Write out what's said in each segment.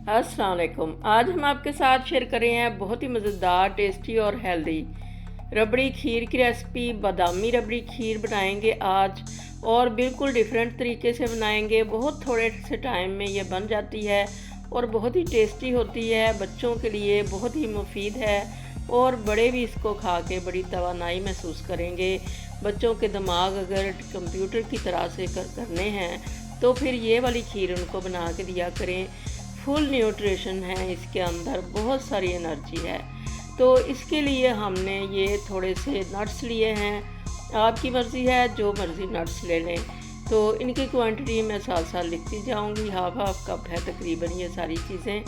अस्सलाम वालेकुम। आज हम आपके साथ शेयर कर रहे हैं बहुत ही मज़ेदार, टेस्टी और हेल्दी रबड़ी खीर की रेसिपी। बादामी रबड़ी खीर बनाएंगे आज, और बिल्कुल डिफरेंट तरीके से बनाएंगे। बहुत थोड़े से टाइम में ये बन जाती है और बहुत ही टेस्टी होती है। बच्चों के लिए बहुत ही मुफीद है और बड़े भी इसको खा के बड़ी तवानाई महसूस करेंगे। बच्चों के दिमाग अगर कंप्यूटर की तरह से करने हैं तो फिर ये वाली खीर उनको बना के दिया करें। फुल न्यूट्रिशन है इसके अंदर, बहुत सारी एनर्जी है। तो इसके लिए हमने ये थोड़े से नट्स लिए हैं। आपकी मर्ज़ी है, जो मर्ज़ी नट्स ले लें। तो इनकी क्वांटिटी मैं साथ साथ लिखती जाऊंगी। हाफ कप है तकरीबन ये सारी चीज़ें।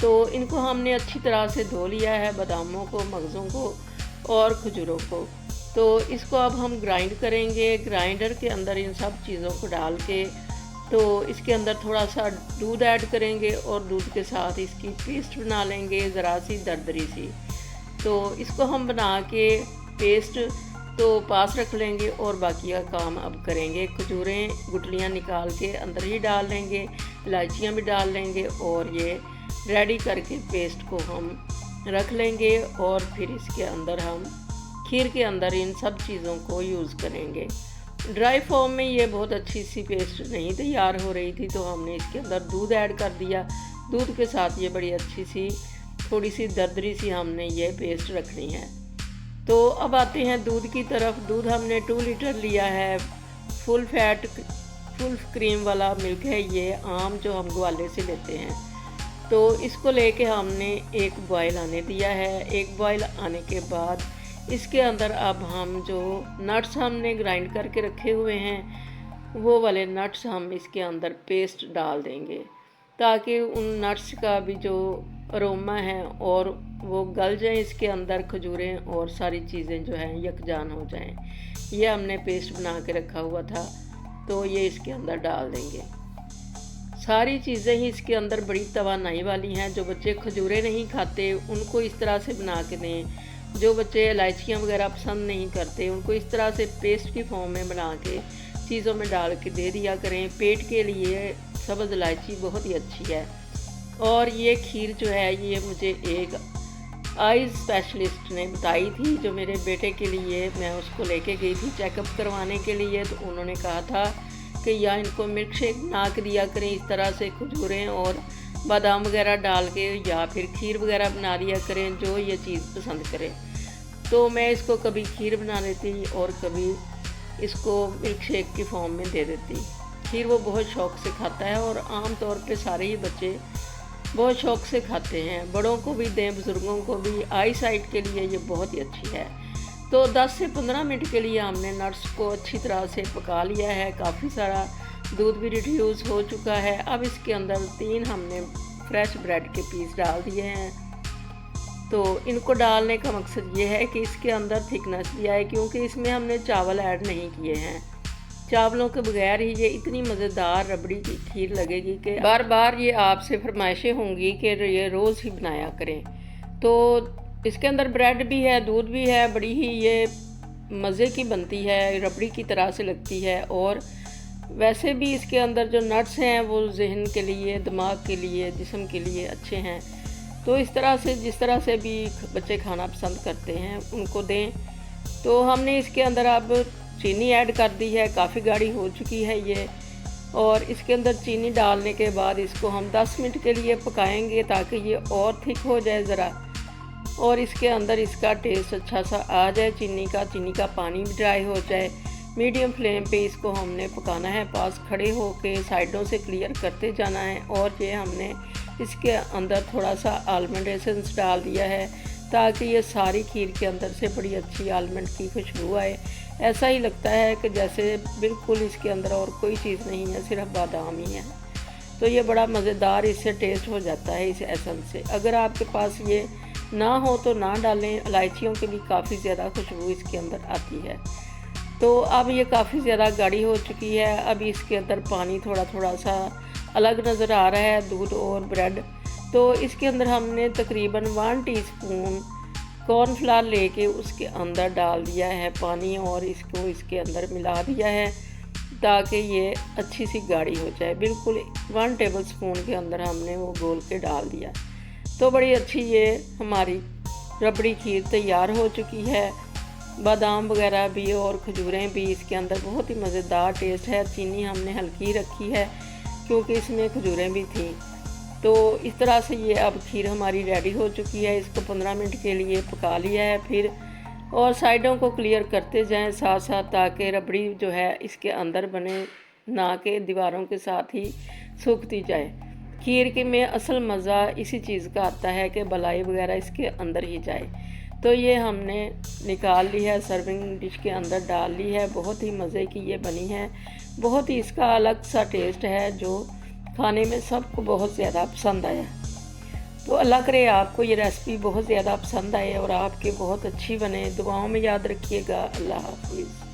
तो इनको हमने अच्छी तरह से धो लिया है, बादामों को, मगज़ों को और खजूरों को। तो इसको अब हम ग्राइंड करेंगे। ग्राइंडर के अंदर इन सब चीज़ों को डाल के तो इसके अंदर थोड़ा सा दूध ऐड करेंगे और दूध के साथ इसकी पेस्ट बना लेंगे, ज़रा सी दरदरी सी। तो इसको हम बना के पेस्ट तो पास रख लेंगे और बाकी का काम अब करेंगे। खजूरें गुठलियाँ निकाल के अंदर ही डाल लेंगे, इलायचियाँ भी डाल लेंगे और ये रेडी करके पेस्ट को हम रख लेंगे। और फिर इसके अंदर हम खीर के अंदर इन सब चीज़ों को यूज़ करेंगे। ड्राई फॉर्म में ये बहुत अच्छी सी पेस्ट नहीं तैयार हो रही थी, तो हमने इसके अंदर दूध ऐड कर दिया। दूध के साथ ये बड़ी अच्छी सी थोड़ी सी दरदरी सी हमने ये पेस्ट रखनी है। तो अब आते हैं दूध की तरफ। दूध हमने 2 लीटर लिया है। फुल फैट फुल क्रीम वाला मिल्क है ये, आम जो हम ग्वाले से लेते हैं। तो इसको लेके हमने एक बॉयल आने दिया है। एक बॉयल आने के बाद इसके अंदर अब हम जो नट्स हमने ग्राइंड करके रखे हुए हैं वो वाले नट्स हम इसके अंदर पेस्ट डाल देंगे, ताकि उन नट्स का भी जो अरोमा है और वो गल जाए इसके अंदर। खजूरें और सारी चीज़ें जो हैं यकजान हो जाएं। ये हमने पेस्ट बना के रखा हुआ था, तो ये इसके अंदर डाल देंगे। सारी चीज़ें ही इसके अंदर बड़ी तवानाई वाली हैं। जो बच्चे खजूरें नहीं खाते उनको इस तरह से बना के दें। जो बच्चे इलायचियाँ वगैरह पसंद नहीं करते उनको इस तरह से पेस्ट की फॉर्म में बना के चीज़ों में डाल के दे दिया करें। पेट के लिए सब्ज़ इलायची बहुत ही अच्छी है। और ये खीर जो है ये मुझे एक आइज़ स्पेशलिस्ट ने बताई थी, जो मेरे बेटे के लिए मैं उसको लेके गई थी चेकअप करवाने के लिए। तो उन्होंने कहा था कि या इनको मिल्क शेक बना के दिया करें इस तरह से, खजूरें और बादाम वगैरह डाल के, या फिर खीर वगैरह बना दिया करें, जो ये चीज़ पसंद करें। तो मैं इसको कभी खीर बना देती और कभी इसको मिल्क शेक की फॉर्म में दे देती। खीर वो बहुत शौक़ से खाता है और आम तौर पे सारे ही बच्चे बहुत शौक़ से खाते हैं। बड़ों को भी दें, बुज़ुर्गों को भी। आई साइट के लिए ये बहुत ही अच्छी है। तो 10 से 15 मिनट के लिए हमने नट्स को अच्छी तरह से पका लिया है। काफ़ी सारा दूध भी रिड्यूस हो चुका है। अब इसके अंदर 3 हमने फ्रेश ब्रेड के पीस डाल दिए हैं। तो इनको डालने का मकसद ये है कि इसके अंदर थिकनेस भी आए, क्योंकि इसमें हमने चावल ऐड नहीं किए हैं। चावलों के बगैर ही ये इतनी मज़ेदार रबड़ी की खीर लगेगी कि बार बार ये आपसे फरमाइशें होंगी कि ये रोज़ ही बनाया करें। तो इसके अंदर ब्रेड भी है, दूध भी है, बड़ी ही ये मज़े की बनती है, रबड़ी की तरह से लगती है। और वैसे भी इसके अंदर जो नट्स हैं वो जहन के लिए, दिमाग के लिए, जिस्म के लिए अच्छे हैं। तो इस तरह से जिस तरह से भी बच्चे खाना पसंद करते हैं उनको दें। तो हमने इसके अंदर अब चीनी ऐड कर दी है। काफ़ी गाढ़ी हो चुकी है ये। और इसके अंदर चीनी डालने के बाद इसको हम 10 मिनट के लिए पकाएंगे, ताकि ये और थिक हो जाए ज़रा, और इसके अंदर इसका टेस्ट अच्छा सा आ जाए। चीनी का पानी भी ड्राई हो जाए। मीडियम फ्लेम पे इसको हमने पकाना है। पास खड़े होके साइडों से क्लियर करते जाना है। और ये हमने इसके अंदर थोड़ा सा आलमंड एसेंस डाल दिया है, ताकि ये सारी खीर के अंदर से बड़ी अच्छी आलमंड की खुशबू आए। ऐसा ही लगता है कि जैसे बिल्कुल इसके अंदर और कोई चीज़ नहीं है, सिर्फ बादाम ही है। तो ये बड़ा मज़ेदार इससे टेस्ट हो जाता है इस एसेंस से। अगर आपके पास ये ना हो तो ना डालें। इलायचियों की भी काफ़ी ज़्यादा खुशबू इसके अंदर आती है। तो अब ये काफ़ी ज़्यादा गाढ़ी हो चुकी है। अब इसके अंदर पानी थोड़ा थोड़ा सा अलग नज़र आ रहा है, दूध और ब्रेड। तो इसके अंदर हमने तकरीबन 1 टीस्पून कॉर्नफ्लावर लेके उसके अंदर डाल दिया है पानी, और इसको इसके अंदर मिला दिया है। ताकि ये अच्छी सी गाढ़ी हो जाए। बिल्कुल 1 टेबल स्पून के अंदर हमने वो घोल के डाल दिया। तो बड़ी अच्छी ये हमारी रबड़ी खीर तैयार हो चुकी है। बादाम वगैरह भी और खजूरें भी इसके अंदर, बहुत ही मज़ेदार टेस्ट है। चीनी हमने हल्की रखी है क्योंकि इसमें खजूरें भी थी। तो इस तरह से ये अब खीर हमारी रेडी हो चुकी है। इसको 15 मिनट के लिए पका लिया है फिर, और साइडों को क्लियर करते जाएं साथ साथ, ताकि रबड़ी जो है इसके अंदर बने, ना कि दीवारों के साथ ही सूखती जाए। खीर के में असल मज़ा इसी चीज़ का आता है कि बलाई वगैरह इसके अंदर ही जाए। तो ये हमने निकाल ली है, सर्विंग डिश के अंदर डाल ली है। बहुत ही मज़े की ये बनी है। बहुत ही इसका अलग सा टेस्ट है जो खाने में सबको बहुत ज़्यादा पसंद आया। तो अल्लाह करे आपको ये रेसिपी बहुत ज़्यादा पसंद आए और आपके बहुत अच्छी बने। दुआओं में याद रखिएगा। अल्लाह हाफिज़।